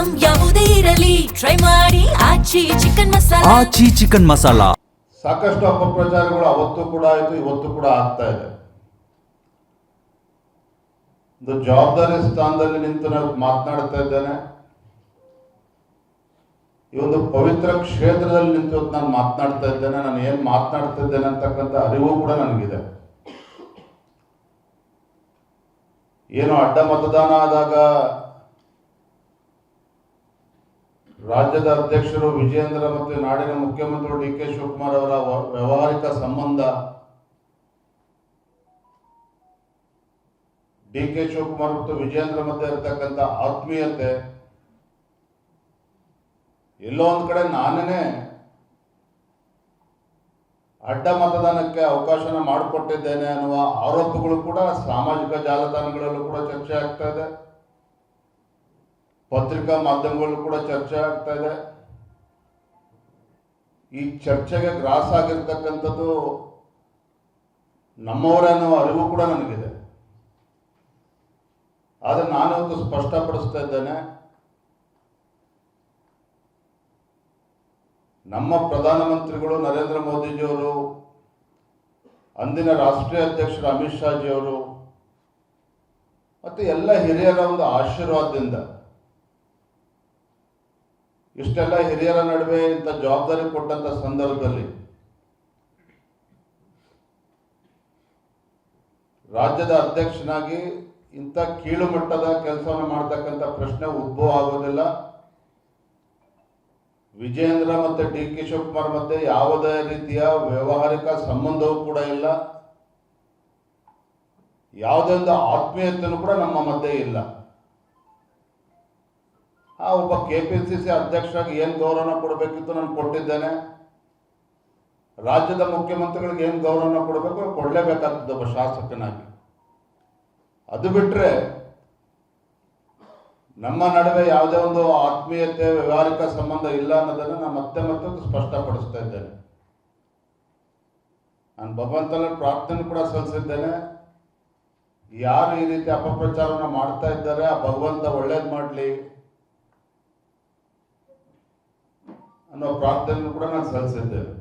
Item ಯಾವುದೇ ಇರಲಿ try ಮಾಡಿ ಆಚಿ ಚಿಕನ್ ಮಸಾಲಾ. ಆಚಿ ಚಿಕನ್ ಮಸಾಲಾ. ಸಾಕಷ್ಟು ಅಪಪ್ರಚಾರಗಳು ಅವತ್ತು ಕೂಡ ಆಯಿತು, ಇವತ್ತು ಕೂಡ ಆಗ್ತಾ ಇದೆ. ಒಂದು ಜವಾಬ್ದಾರಿ ಸ್ಥಾನದಲ್ಲಿ ನಿಂತು ನಾನು ಮಾತನಾಡ್ತಾ ಇದ್ದೇನೆ. ಈ ಒಂದು ಪವಿತ್ರ ಕ್ಷೇತ್ರದಲ್ಲಿ ನಿಂತು ನಾನು ಮಾತನಾಡ್ತಾ ಇದ್ದೇನೆ. ನಾನು ಏನು ಮಾತನಾಡ್ತಾ ಇದ್ದೇನೆ ಅಂತಕ್ಕಂಥ ಅರಿವು ಕೂಡ ನನಗಿದೆ. ಏನು ಅಡ್ಡ ಮತದಾನ ಆದಾಗ ರಾಜ್ಯದ ಅಧ್ಯಕ್ಷರು ವಿಜಯೇಂದ್ರ ಮತ್ತು ನಾಡಿನ ಮುಖ್ಯಮಂತ್ರಿ ಡಿ ಕೆ ಶಿವಕುಮಾರ್ ಅವರ ವ್ಯಾವಹಾರಿಕ ಸಂಬಂಧ, ಡಿ ಕೆ ಶಿವಕುಮಾರ್ ಮತ್ತು ವಿಜಯೇಂದ್ರ ಮಧ್ಯೆ ಇರತಕ್ಕಂಥ ಆತ್ಮೀಯತೆ, ಎಲ್ಲೋ ಒಂದು ಕಡೆ ನಾನೇ ಅಡ್ಡ ಮತದಾನಕ್ಕೆ ಅವಕಾಶನ ಮಾಡಿಕೊಟ್ಟಿದ್ದೇನೆ ಅನ್ನುವ ಆರೋಪಗಳು ಕೂಡ ಸಾಮಾಜಿಕ ಜಾಲತಾಣಗಳಲ್ಲೂ ಕೂಡ ಚರ್ಚೆ ಆಗ್ತಾ ಇದೆ, ಪತ್ರಿಕಾ ಮಾಧ್ಯಮಗಳಲ್ಲೂ ಕೂಡ ಚರ್ಚೆ ಆಗ್ತಾ ಇದೆ. ಈ ಚರ್ಚೆಗೆ ಗ್ರಾಸ ಆಗಿರ್ತಕ್ಕಂಥದ್ದು ನಮ್ಮವರೇ ಅನ್ನೋ ಅರಿವು ಕೂಡ ನನಗಿದೆ. ಆದರೆ ನಾನಿವತ್ತು ಸ್ಪಷ್ಟಪಡಿಸ್ತಾ ಇದ್ದೇನೆ, ನಮ್ಮ ಪ್ರಧಾನಮಂತ್ರಿಗಳು ನರೇಂದ್ರ ಮೋದಿಜಿಯವರು, ಅಂದಿನ ರಾಷ್ಟ್ರೀಯ ಅಧ್ಯಕ್ಷರು ಅಮಿತ್ ಶಾಜಿಯವರು ಮತ್ತು ಎಲ್ಲ ಹಿರಿಯರ ಒಂದು ಆಶೀರ್ವಾದದಿಂದ ಇಷ್ಟೆಲ್ಲ ಹಿರಿಯರ ನಡುವೆ ಇಂಥ ಜವಾಬ್ದಾರಿ ಕೊಟ್ಟಂತ ಸಂದರ್ಭದಲ್ಲಿ ರಾಜ್ಯದ ಅಧ್ಯಕ್ಷನಾಗಿ ಇಂಥ ಕೀಳು ಮಟ್ಟದ ಕೆಲಸವನ್ನು ಮಾಡ್ತಕ್ಕಂಥ ಪ್ರಶ್ನೆ ಉದ್ಭವ ಆಗೋದಿಲ್ಲ. ವಿಜಯೇಂದ್ರ ಮತ್ತು ಡಿ ಕೆ ಶಿವಕುಮಾರ್ ಮಧ್ಯೆ ಯಾವುದೇ ರೀತಿಯ ವ್ಯಾವಹಾರಿಕ ಸಂಬಂಧವೂ ಕೂಡ ಇಲ್ಲ, ಯಾವುದೇ ಒಂದು ಆತ್ಮೀಯತೆಯೂ ಕೂಡ ನಮ್ಮ ಮಧ್ಯೆ ಇಲ್ಲ. ಒಬ್ಬ KPCC ಅಧ್ಯಕ್ಷರಾಗಿ ಏನು ಗೌರವನ ಕೊಡಬೇಕಿತ್ತು ನಾನು ಕೊಟ್ಟಿದ್ದೇನೆ. ರಾಜ್ಯದ ಮುಖ್ಯಮಂತ್ರಿಗಳಿಗೆ ಏನು ಗೌರವನ ಕೊಡಬೇಕು ಕೊಡಲೇಬೇಕಾಗ್ತದೆ ಒಬ್ಬ ಶಾಸಕನಾಗಿ. ಅದು ಬಿಟ್ಟರೆ ನಮ್ಮ ನಡುವೆ ಯಾವುದೇ ಒಂದು ಆತ್ಮೀಯತೆ ವ್ಯಾವಹಾರಿಕ ಸಂಬಂಧ ಇಲ್ಲ ಅನ್ನೋದನ್ನು ನಾನು ಮತ್ತೆ ಸ್ಪಷ್ಟಪಡಿಸ್ತಾ ಇದ್ದೇನೆ. ನಾನು ಭಗವಂತನ ಪ್ರಾರ್ಥನೆ ಕೂಡ ಸಲ್ಲಿಸಿದ್ದೇನೆ. ಯಾರು ಈ ರೀತಿ ಅಪಪ್ರಚಾರವನ್ನು ಮಾಡ್ತಾ ಇದ್ದಾರೆ ಆ ಭಗವಂತ ಒಳ್ಳೇದು ಮಾಡಲಿ ಅನ್ನೋ ಪ್ರಾರ್ಥನೆ ಕೂಡ ನಾನು ಸಲ್ಲಿಸಿದ್ದೇನೆ.